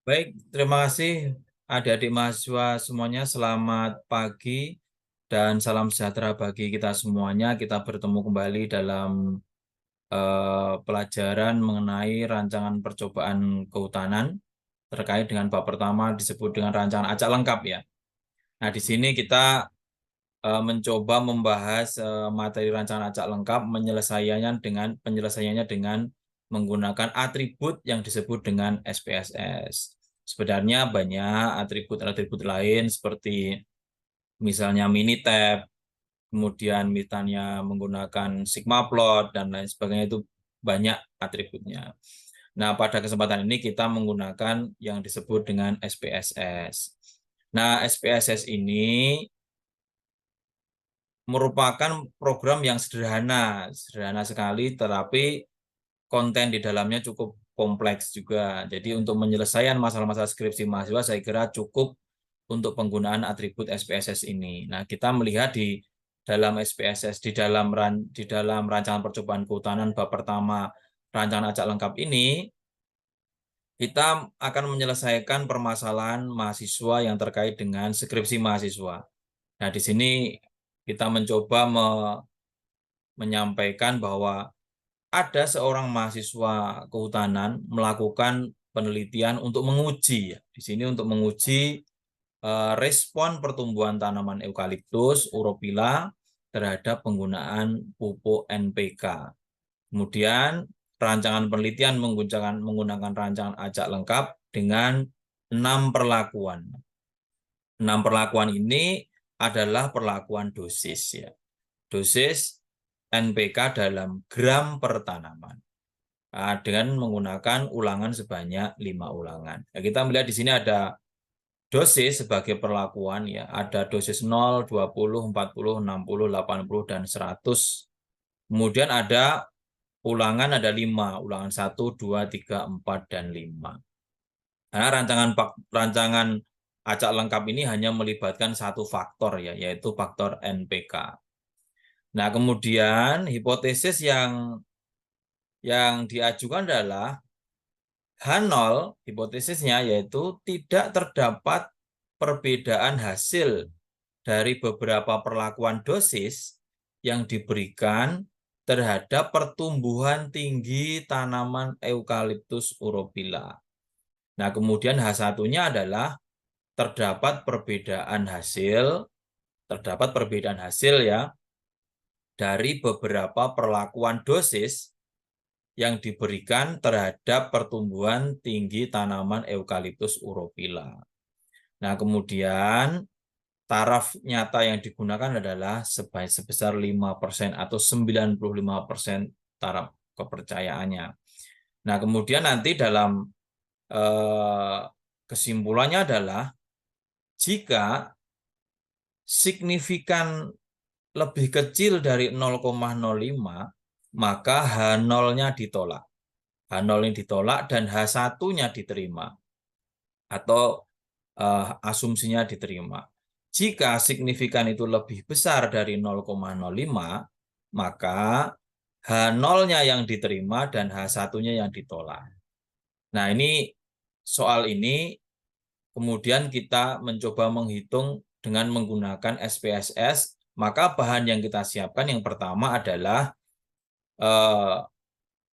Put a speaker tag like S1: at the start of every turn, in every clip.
S1: Baik, terima kasih adik-adik mahasiswa semuanya. Selamat pagi dan salam sejahtera bagi kita semuanya. Kita bertemu kembali dalam pelajaran mengenai rancangan percobaan kehutanan terkait dengan bab pertama disebut dengan rancangan acak lengkap ya. Nah, di sini kita mencoba membahas materi rancangan acak lengkap penyelesaiannya dengan menggunakan atribut yang disebut dengan SPSS. Sebenarnya banyak atribut-atribut lain seperti misalnya Minitab, kemudian misalnya menggunakan sigma plot dan lain sebagainya, itu banyak atributnya. Nah, pada kesempatan ini kita menggunakan yang disebut dengan SPSS. Nah, SPSS ini merupakan program yang sederhana sekali, tetapi konten di dalamnya cukup kompleks juga. Jadi untuk penyelesaian masalah-masalah skripsi mahasiswa, saya kira cukup untuk penggunaan atribut SPSS ini. Nah, kita melihat di dalam SPSS, di dalam rancangan percobaan kehutanan bab pertama rancangan acak lengkap ini, kita akan menyelesaikan permasalahan mahasiswa yang terkait dengan skripsi mahasiswa. Nah, di sini kita mencoba menyampaikan bahwa ada seorang mahasiswa kehutanan melakukan penelitian untuk menguji, di sini untuk menguji respon pertumbuhan tanaman eukaliptus uropila terhadap penggunaan pupuk NPK. Kemudian rancangan penelitian menggunakan rancangan acak lengkap dengan 6 perlakuan. 6 perlakuan ini adalah perlakuan dosis ya. Dosis NPK dalam gram per tanaman. Dengan menggunakan ulangan sebanyak 5 ulangan. Nah, kita melihat di sini ada dosis sebagai perlakuan ya, ada dosis 0, 20, 40, 60, 80 dan 100. Kemudian ada ulangan ada 5, ulangan 1, 2, 3, 4 dan 5. Nah, rancangan acak lengkap ini hanya melibatkan satu faktor ya, yaitu faktor NPK. Nah, kemudian hipotesis yang diajukan adalah H0, hipotesisnya yaitu tidak terdapat perbedaan hasil dari beberapa perlakuan dosis yang diberikan terhadap pertumbuhan tinggi tanaman Eucalyptus uropila. Nah, kemudian H1-nya adalah terdapat perbedaan hasil ya dari beberapa perlakuan dosis yang diberikan terhadap pertumbuhan tinggi tanaman Eucalyptus uropila. Nah, kemudian taraf nyata yang digunakan adalah sebesar 5% atau 95% taraf kepercayaannya. Nah, kemudian nanti dalam kesimpulannya adalah jika signifikan lebih kecil dari 0,05, maka H0-nya ditolak. H0-nya ditolak dan H1-nya diterima atau asumsinya diterima. Jika signifikan itu lebih besar dari 0,05, maka H0-nya yang diterima dan H1-nya yang ditolak. Nah, soal ini kemudian kita mencoba menghitung dengan menggunakan SPSS, maka bahan yang kita siapkan yang pertama adalah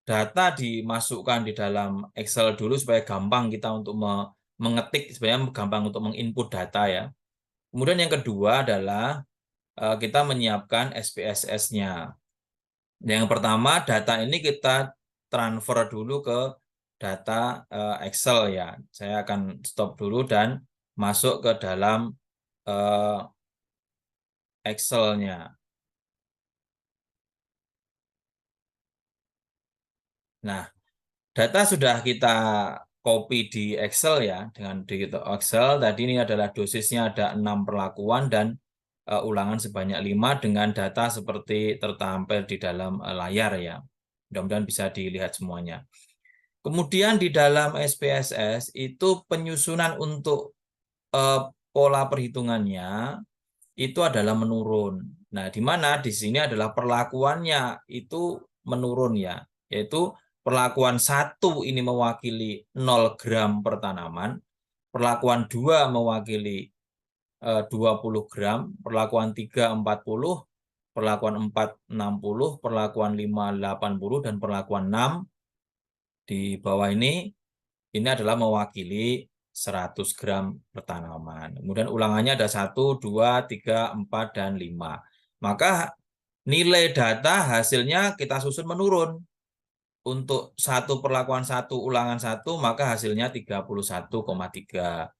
S1: data dimasukkan di dalam Excel dulu supaya gampang kita untuk mengetik, sebenarnya gampang untuk menginput data ya. Kemudian yang kedua adalah kita menyiapkan SPSS-nya. Yang pertama, data ini kita transfer dulu ke data Excel ya. Saya akan stop dulu dan masuk ke dalam Excel-nya. Nah, data sudah kita copy di Excel ya, dengan di Excel. Tadi ini adalah dosisnya ada 6 perlakuan dan ulangan sebanyak 5 dengan data seperti tertampil di dalam layar ya. Mudah-mudahan bisa dilihat semuanya. Kemudian di dalam SPSS itu penyusunan untuk pola perhitungannya itu adalah menurun. Nah, di mana di sini adalah perlakuannya itu menurun ya, yaitu perlakuan 1 ini mewakili 0 gram per tanaman, perlakuan 2 mewakili 20 gram, perlakuan 3 40, perlakuan 4 60, perlakuan 5 80, dan perlakuan 6 di bawah ini adalah mewakili 100 gram per tanaman. Kemudian ulangannya ada 1, 2, 3, 4, dan 5. Maka nilai data hasilnya kita susun menurun. Untuk perlakuan 1 ulangan 1 maka hasilnya 31,3.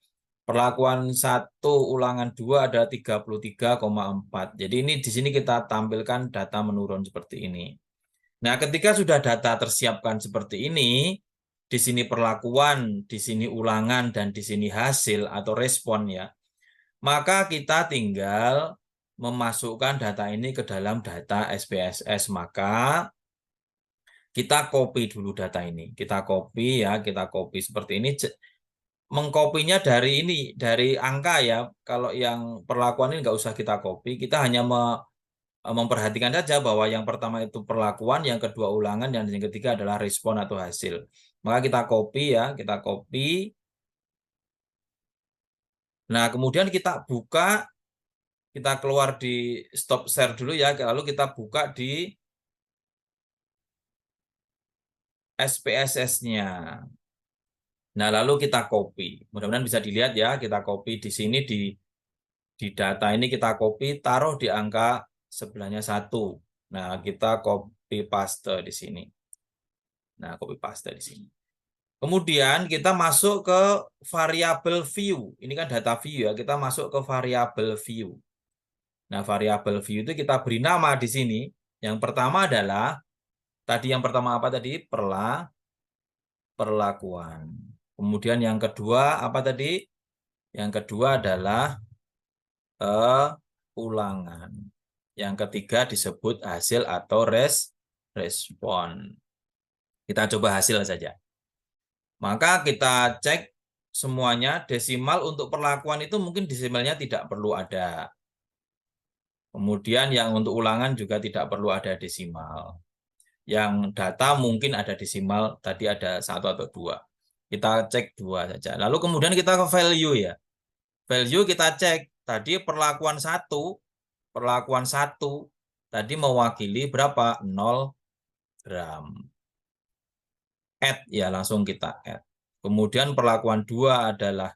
S1: Perlakuan 1 ulangan 2 ada 33,4. Jadi ini di sini kita tampilkan data menurun seperti ini. Nah, ketika sudah data tersiapkan seperti ini, di sini perlakuan, di sini ulangan, dan di sini hasil atau respon ya, maka kita tinggal memasukkan data ini ke dalam data SPSS. Maka kita copy dulu data ini. Kita copy ya, kita copy seperti ini. Mengkopinya dari ini, dari angka ya. Kalau yang perlakuan ini nggak usah kita copy, kita hanya memperhatikan saja bahwa yang pertama itu perlakuan, yang kedua ulangan, dan yang ketiga adalah respon atau hasil. Maka kita copy ya, kita copy. Nah, kemudian kita buka, kita keluar di stop share dulu ya, lalu kita buka di SPSS-nya. Nah, lalu kita copy. Mudah-mudahan bisa dilihat ya, kita copy di sini di data ini kita copy, taruh di angka sebelahnya 1. Nah, kita copy paste di sini. Nah, copy paste di sini. Kemudian kita masuk ke variabel view. Ini kan data view ya, kita masuk ke variabel view. Nah, variabel view itu kita beri nama di sini. Yang pertama adalah, tadi yang pertama apa tadi? Perlakuan. Kemudian yang kedua apa tadi? Yang kedua adalah ulangan. Yang ketiga disebut hasil atau respon. Kita coba hasil saja. Maka kita cek semuanya. Desimal untuk perlakuan itu mungkin desimalnya tidak perlu ada. Kemudian yang untuk ulangan juga tidak perlu ada desimal. Yang data mungkin ada desimal, tadi ada 1 atau 2. Kita cek 2 saja. Lalu kemudian kita ke value ya. Value kita cek. Tadi perlakuan 1 tadi mewakili berapa? 0 gram. Add ya, langsung kita add. Kemudian perlakuan 2 adalah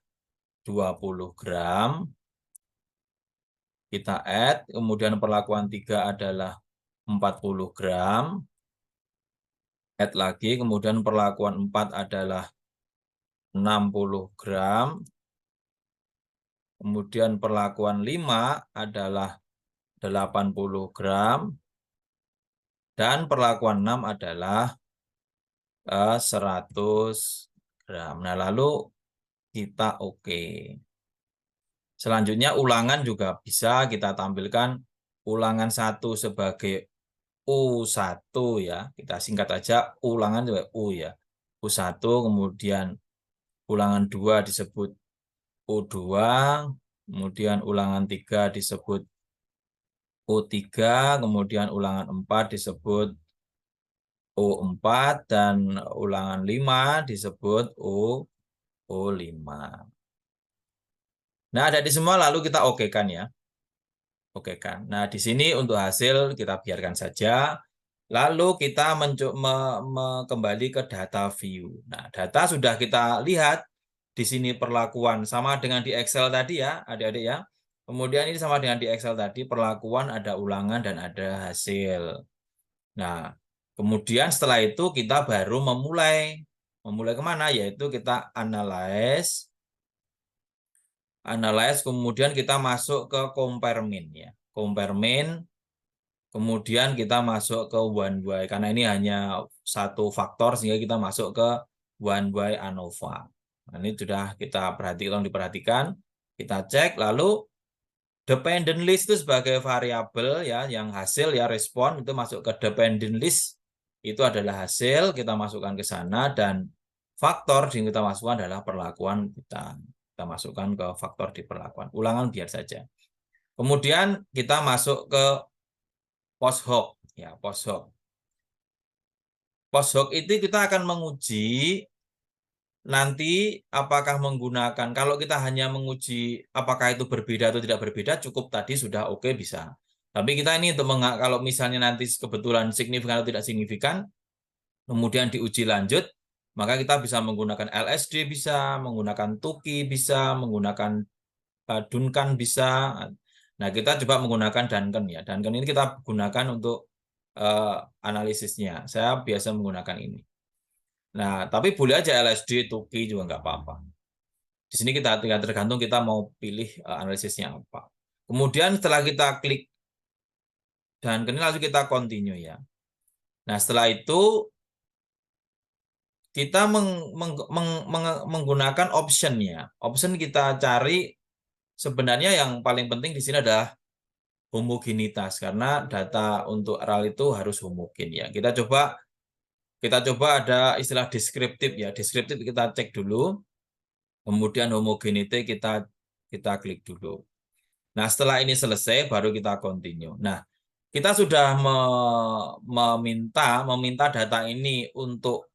S1: 20 gram. Kita add. Kemudian perlakuan 3 adalah 40 gram. Add lagi. Kemudian perlakuan 4 adalah 60 gram. Kemudian perlakuan 5 adalah 80 gram. Dan perlakuan 6 adalah 100 gram. Nah, lalu kita oke. Selanjutnya ulangan juga bisa kita tampilkan ulangan 1 sebagai U1 ya. Kita singkat aja ulangan juga U ya. U1, kemudian ulangan 2 disebut U2, kemudian ulangan 3 disebut U3, kemudian ulangan 4 disebut U4, dan ulangan 5 disebut U5. Nah, ada di semua, lalu kita okekan ya. Okekan. Nah, di sini untuk hasil kita biarkan saja. Lalu kita kembali ke data view. Nah, data sudah kita lihat. Di sini perlakuan sama dengan di Excel tadi ya, adik-adik ya. Kemudian ini sama dengan di Excel tadi, perlakuan ada ulangan dan ada hasil. Nah, kemudian setelah itu kita baru memulai kemana? Yaitu kita analyze, kemudian kita masuk ke compare mean ya. Compare mean, kemudian kita masuk ke one by, karena ini hanya satu faktor sehingga kita masuk ke one by ANOVA. Nah, ini sudah kita diperhatikan, kita cek. Lalu dependent list itu sebagai variabel ya, yang hasil ya, respon itu masuk ke dependent list, itu adalah hasil, kita masukkan ke sana, dan faktor yang kita masukkan adalah perlakuan kita masukkan ke faktor di perlakuan. Ulangan biar saja. Kemudian kita masuk ke post hoc ya, post hoc. Post hoc itu kita akan menguji nanti apakah menggunakan, kalau kita hanya menguji apakah itu berbeda atau tidak berbeda, cukup tadi sudah oke bisa. Tapi kita ini untuk kalau misalnya nanti kebetulan signifikan atau tidak signifikan, kemudian diuji lanjut, maka kita bisa menggunakan LSD, bisa menggunakan TUKI, bisa menggunakan Duncan, bisa. Nah, kita coba menggunakan Duncan ya. Duncan ini kita gunakan untuk analisisnya. Saya biasa menggunakan ini. Nah, tapi boleh aja LSD, TUKI juga nggak apa-apa. Di sini kita tergantung kita mau pilih analisisnya apa. Kemudian setelah kita klik dan ini langsung kita continue ya. Nah, setelah itu kita menggunakan option-nya. Option kita cari sebenarnya yang paling penting di sini adalah homogenitas karena data untuk RAL itu harus homogen ya. Kita coba ada istilah deskriptif ya. Deskriptif kita cek dulu. Kemudian homogenity kita klik dulu. Nah, setelah ini selesai baru kita continue. Nah, kita sudah meminta data ini untuk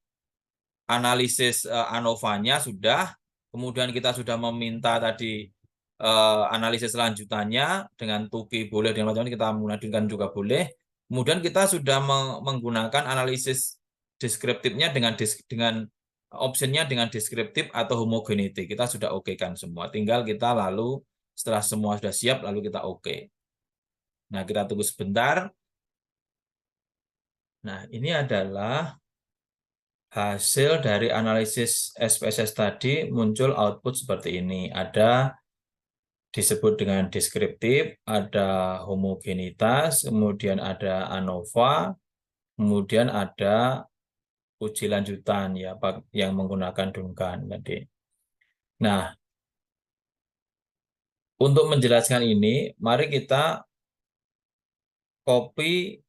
S1: analisis ANOVA-nya sudah. Kemudian kita sudah meminta tadi analisis lanjutannya dengan TUKI boleh, dengan macam-macam kita menggunakan juga boleh. Kemudian kita sudah menggunakan analisis deskriptifnya dengan optionnya dengan deskriptif atau homogeneity. Kita sudah oke kan semua. Tinggal kita lalu setelah semua sudah siap lalu kita oke. Nah, kita tunggu sebentar. Nah, ini adalah hasil dari analisis SPSS tadi, muncul output seperti ini. Ada disebut dengan deskriptif, ada homogenitas, kemudian ada ANOVA, kemudian ada uji lanjutan ya yang menggunakan Duncan tadi. Nah, untuk menjelaskan ini, mari kita copy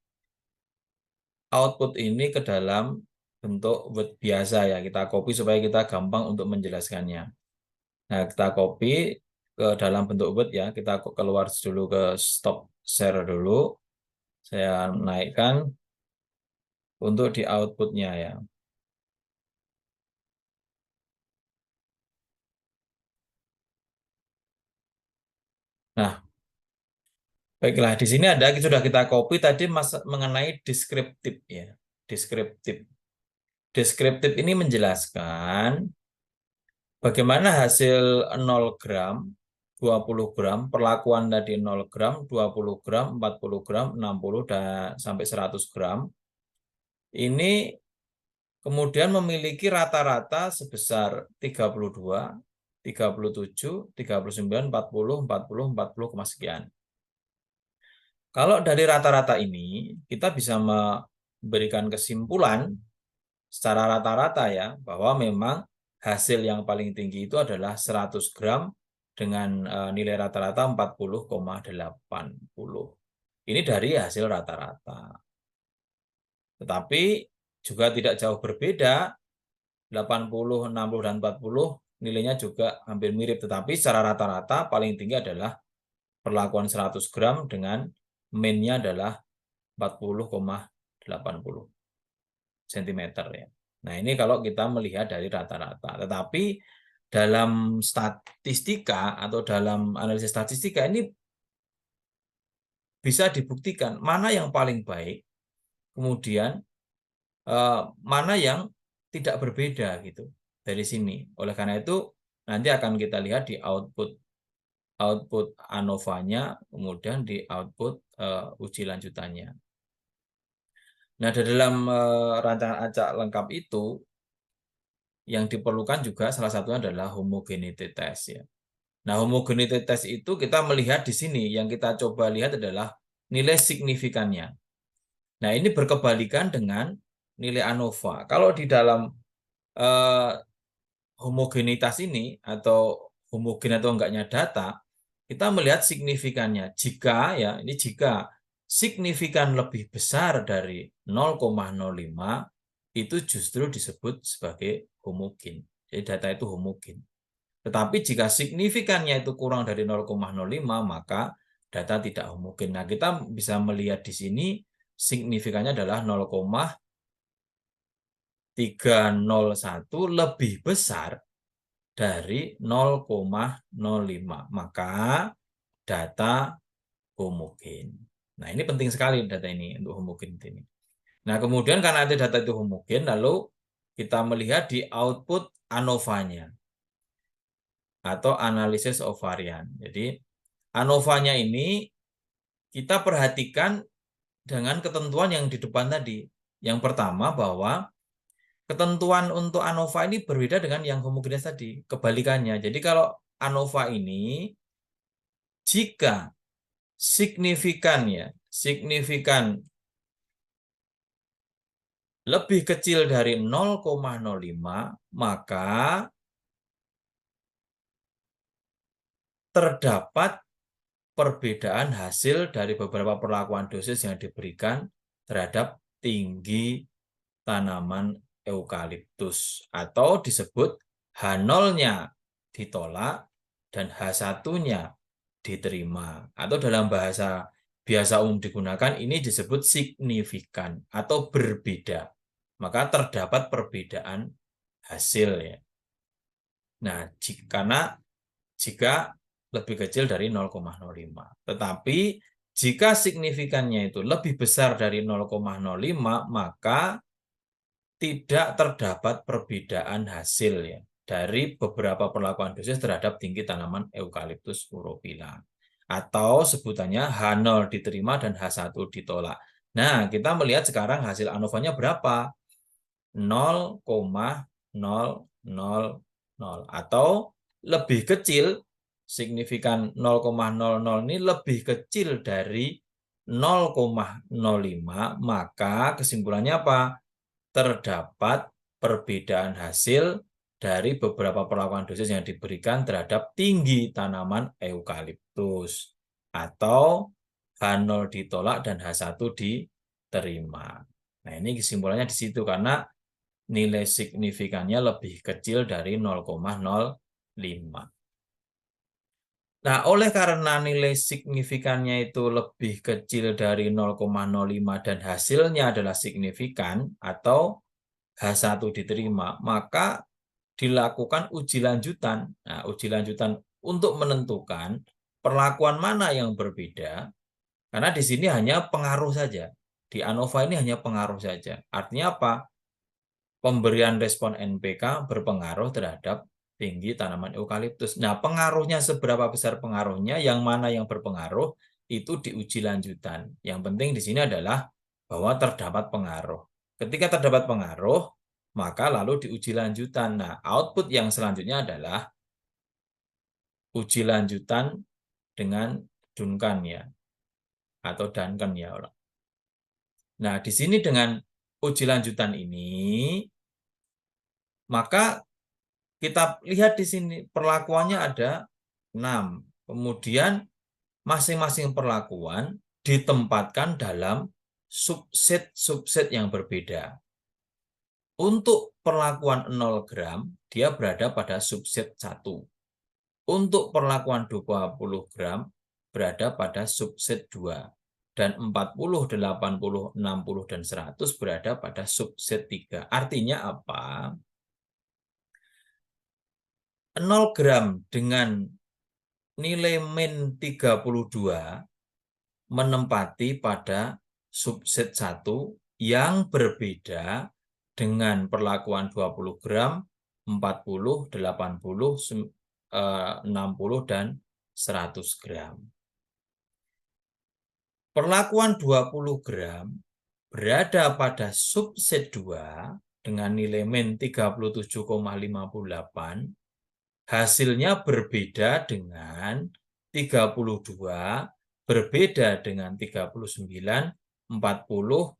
S1: output ini ke dalam bentuk Word biasa ya. Kita copy supaya kita gampang untuk menjelaskannya. Nah, kita copy ke dalam bentuk Word ya. Kita keluar dulu ke stop share dulu. Saya naikkan untuk di outputnya ya. Nah, baiklah, di sini ada sudah kita copy tadi mengenai deskriptif ya. Deskriptif. Deskriptif ini menjelaskan bagaimana hasil 0 gram, 20 gram, perlakuan tadi 0 gram, 20 gram, 40 gram, 60 dan sampai 100 gram. Ini kemudian memiliki rata-rata sebesar 32, 37, 39, 40, 40, sekian. Kalau dari rata-rata ini, kita bisa memberikan kesimpulan secara rata-rata ya, bahwa memang hasil yang paling tinggi itu adalah 100 gram dengan nilai rata-rata 40,80. Ini dari hasil rata-rata. Tetapi juga tidak jauh berbeda, 80, 60, dan 40 nilainya juga hampir mirip. Tetapi secara rata-rata paling tinggi adalah perlakuan 100 gram dengan mean-nya adalah 40,80 cm ya. Nah, ini kalau kita melihat dari rata-rata. Tetapi dalam statistika atau dalam analisis statistika ini bisa dibuktikan mana yang paling baik, kemudian mana yang tidak berbeda gitu dari sini. Oleh karena itu nanti akan kita lihat di output ANOVA-nya, kemudian di output uji lanjutannya. Nah, di dalam rancangan acak lengkap itu yang diperlukan juga salah satunya adalah homogeneity test ya. Nah, homogeneity test itu kita melihat di sini yang kita coba lihat adalah nilai signifikannya. Nah, ini berkebalikan dengan nilai ANOVA. Kalau di dalam homogenitas ini atau homogen atau enggaknya data, kita melihat signifikannya. Jika ya, ini jika signifikan lebih besar dari 0,05 itu justru disebut sebagai homogen. Jadi data itu homogen. Tetapi jika signifikannya itu kurang dari 0,05 maka data tidak homogen. Nah, kita bisa melihat di sini signifikannya adalah 301 lebih besar dari 0,05. Maka data homogen. Nah, ini penting sekali data ini untuk homogen ini. Nah, kemudian karena ada data itu homogen, lalu kita melihat di output ANOVA-nya atau analisis of varian. Jadi, ANOVA-nya ini kita perhatikan dengan ketentuan yang di depan tadi. Yang pertama bahwa ketentuan untuk ANOVA ini berbeda dengan yang homogenes tadi, kebalikannya. Jadi kalau ANOVA ini jika signifikan lebih kecil dari 0,05, maka terdapat perbedaan hasil dari beberapa perlakuan dosis yang diberikan terhadap tinggi tanaman eukaliptus, atau disebut H0-nya ditolak dan H1-nya diterima, atau dalam bahasa biasa umum digunakan ini disebut signifikan atau berbeda. Maka terdapat perbedaan hasil ya. Nah, jika lebih kecil dari 0,05. Tetapi jika signifikannya itu lebih besar dari 0,05, maka tidak terdapat perbedaan hasil ya dari beberapa perlakuan dosis terhadap tinggi tanaman Eucalyptus urophylla. Atau sebutannya H0 diterima dan H1 ditolak. Nah, kita melihat sekarang hasil ANOVA-nya berapa? 0,000 atau lebih kecil, signifikan 0,00 ini lebih kecil dari 0,05, maka kesimpulannya apa? Terdapat perbedaan hasil dari beberapa perlakuan dosis yang diberikan terhadap tinggi tanaman eukaliptus, atau H0 ditolak dan H1 diterima. Nah, ini kesimpulannya di situ karena nilai signifikannya lebih kecil dari 0,05. Nah, oleh karena nilai signifikannya itu lebih kecil dari 0,05 dan hasilnya adalah signifikan atau H1 diterima, maka dilakukan uji lanjutan. Nah, uji lanjutan untuk menentukan perlakuan mana yang berbeda, karena di sini hanya pengaruh saja. Di ANOVA ini hanya pengaruh saja. Artinya apa? Pemberian respon NPK berpengaruh terhadap tinggi tanaman eukaliptus. Nah, pengaruhnya seberapa besar pengaruhnya, yang mana yang berpengaruh, itu diuji lanjutan. Yang penting di sini adalah bahwa terdapat pengaruh. Ketika terdapat pengaruh, maka lalu diuji lanjutan. Nah, output yang selanjutnya adalah uji lanjutan dengan Duncan ya, atau Duncan ya. Nah, di sini dengan uji lanjutan ini, maka kita lihat di sini perlakuannya ada 6. Kemudian masing-masing perlakuan ditempatkan dalam subset-subset yang berbeda. Untuk perlakuan 0 gram, dia berada pada subset 1. Untuk perlakuan 20 gram, berada pada subset 2. Dan 40, 80, 60, dan 100 berada pada subset 3. Artinya apa? 0 gram dengan nilai min 32 menempati pada subset 1 yang berbeda dengan perlakuan 20 gram, 40, 80, 60, dan 100 gram. Perlakuan 20 gram berada pada subset 2 dengan nilai min 37,58. Hasilnya berbeda dengan 32, berbeda dengan 39, 40,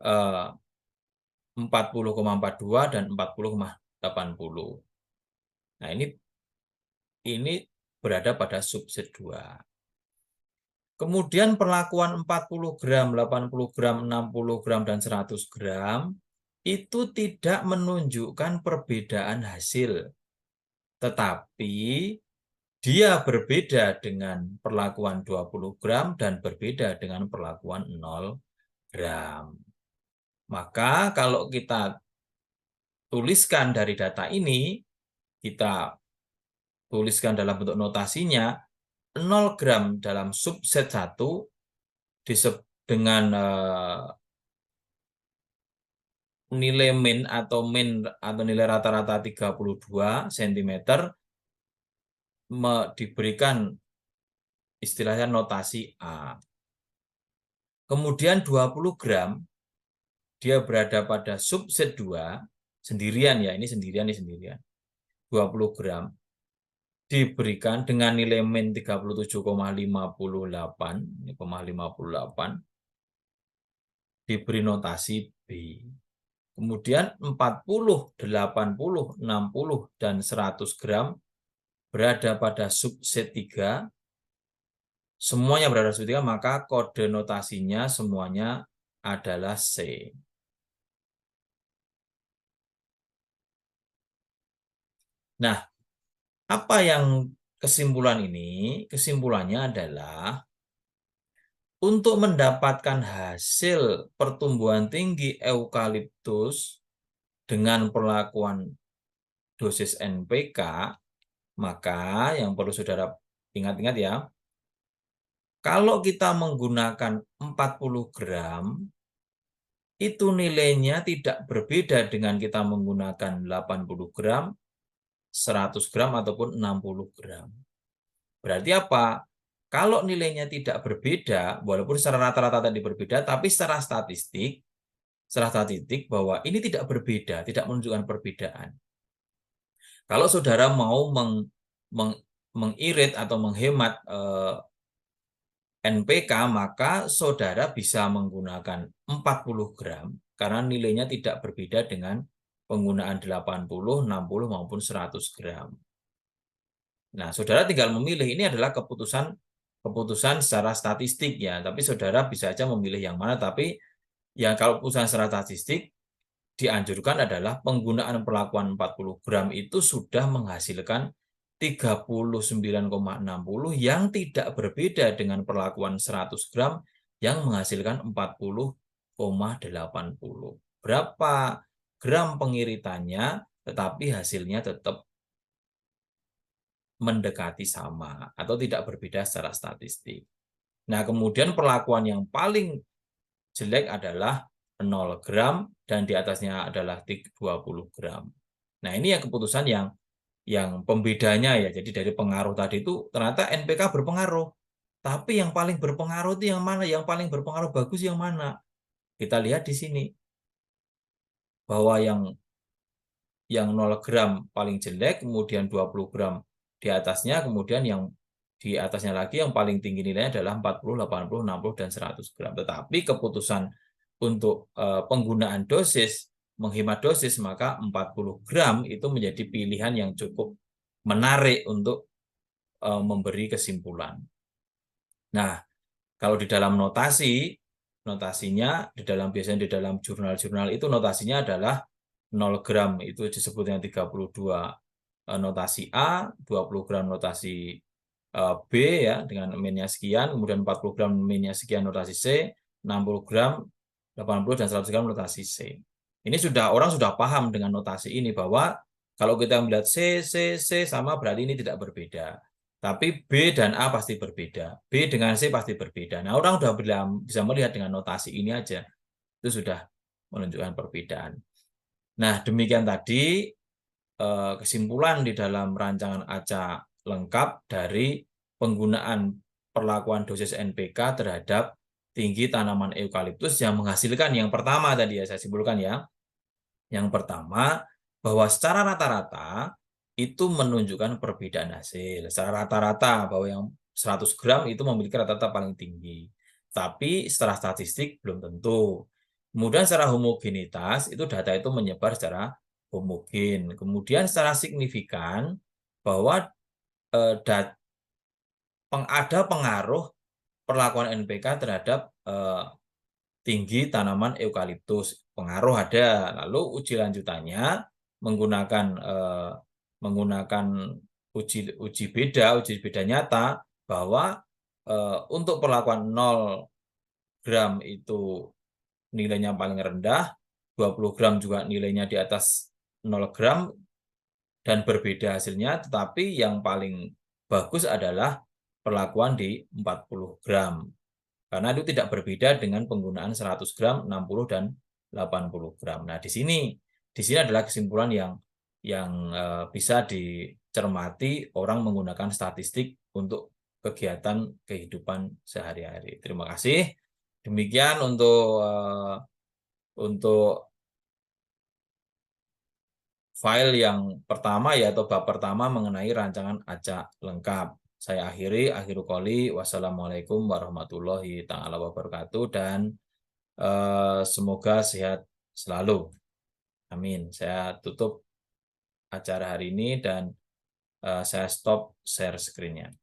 S1: 40,42, dan 40,80. Nah, ini berada pada subset 2. Kemudian perlakuan 40 gram, 80 gram, 60 gram, dan 100 gram itu tidak menunjukkan perbedaan hasil. Tetapi dia berbeda dengan perlakuan 20 gram dan berbeda dengan perlakuan 0 gram. Maka kalau kita tuliskan dari data ini, kita tuliskan dalam bentuk notasinya, 0 gram dalam subset 1 dengan nilai min atau nilai rata-rata 32 cm diberikan istilahnya notasi A. Kemudian 20 gram dia berada pada subset 2 sendirian ya, ini sendirian, 20 gram diberikan dengan nilai min 37,58, ini 0,58, diberi notasi B. Kemudian 40, 80, 60, dan 100 gram berada pada subset 3. Semuanya berada pada subset 3, maka kode notasinya semuanya adalah C. Nah, apa yang kesimpulan ini? Kesimpulannya adalah untuk mendapatkan hasil pertumbuhan tinggi eukaliptus dengan perlakuan dosis NPK, maka yang perlu saudara ingat-ingat ya, kalau kita menggunakan 40 gram, itu nilainya tidak berbeda dengan kita menggunakan 80 gram, 100 gram, ataupun 60 gram. Berarti apa? Kalau nilainya tidak berbeda, walaupun secara rata-rata tadi berbeda, tapi secara statistik bahwa ini tidak berbeda, tidak menunjukkan perbedaan. Kalau saudara mau mengirit atau menghemat NPK, maka saudara bisa menggunakan 40 gram karena nilainya tidak berbeda dengan penggunaan 80, 60, maupun 100 gram. Nah, saudara tinggal memilih, ini adalah keputusan secara statistik ya, tapi saudara bisa saja memilih yang mana, tapi yang kalau keputusan secara statistik dianjurkan adalah penggunaan perlakuan 40 gram itu sudah menghasilkan 39,60 yang tidak berbeda dengan perlakuan 100 gram yang menghasilkan 40,80. Berapa gram pengiritannya, tetapi hasilnya tetap mendekati sama atau tidak berbeda secara statistik. Nah, kemudian perlakuan yang paling jelek adalah 0 gram dan di atasnya adalah 20 gram. Nah, ini yang keputusan yang pembedanya ya. Jadi dari pengaruh tadi itu ternyata NPK berpengaruh. Tapi yang paling berpengaruh itu yang mana? Yang paling berpengaruh bagus yang mana? Kita lihat di sini. Bahwa yang 0 gram paling jelek, kemudian 20 gram di atasnya, kemudian yang di atasnya lagi yang paling tinggi nilainya adalah 40, 80, 60, dan 100 gram. Tetapi keputusan untuk penggunaan dosis, menghemat dosis, maka 40 gram itu menjadi pilihan yang cukup menarik untuk memberi kesimpulan. Nah, kalau di dalam notasinya biasanya di dalam jurnal-jurnal itu notasinya adalah 0 gram itu disebutnya 32 notasi A, 20 gram notasi B ya dengan minnya sekian, kemudian 40 gram minnya sekian notasi C, 60 gram, 80 dan 100 gram notasi C. Ini orang sudah paham dengan notasi ini bahwa kalau kita melihat C sama berarti ini tidak berbeda. Tapi B dan A pasti berbeda. B dengan C pasti berbeda. Nah, orang sudah bisa melihat dengan notasi ini aja. Itu sudah menunjukkan perbedaan. Nah, demikian tadi kesimpulan di dalam rancangan acak lengkap dari penggunaan perlakuan dosis NPK terhadap tinggi tanaman eukaliptus yang menghasilkan yang pertama tadi ya saya simpulkan ya. Yang pertama bahwa secara rata-rata itu menunjukkan perbedaan hasil. Secara rata-rata bahwa yang 100 gram itu memiliki rata-rata paling tinggi. Tapi secara statistik belum tentu. Kemudian secara homogenitas itu data itu menyebar secara homogen. Kemudian secara signifikan bahwa ada pengaruh perlakuan NPK terhadap tinggi tanaman eukaliptus. Pengaruh ada. Lalu uji lanjutannya menggunakan uji beda nyata bahwa untuk perlakuan 0 gram itu nilainya paling rendah, 20 gram juga nilainya di atas 0 gram dan berbeda hasilnya, tetapi yang paling bagus adalah perlakuan di 40 gram. Karena itu tidak berbeda dengan penggunaan 100 gram, 60 dan 80 gram. Nah, di sini adalah kesimpulan yang bisa dicermati orang menggunakan statistik untuk kegiatan kehidupan sehari-hari. Terima kasih. Demikian untuk file yang pertama atau bab pertama mengenai rancangan acak lengkap. Saya akhiri qouli. Wassalamualaikum warahmatullahi taala wabarakatuh dan semoga sehat selalu. Amin. Saya tutup acara hari ini dan saya stop share screen-nya.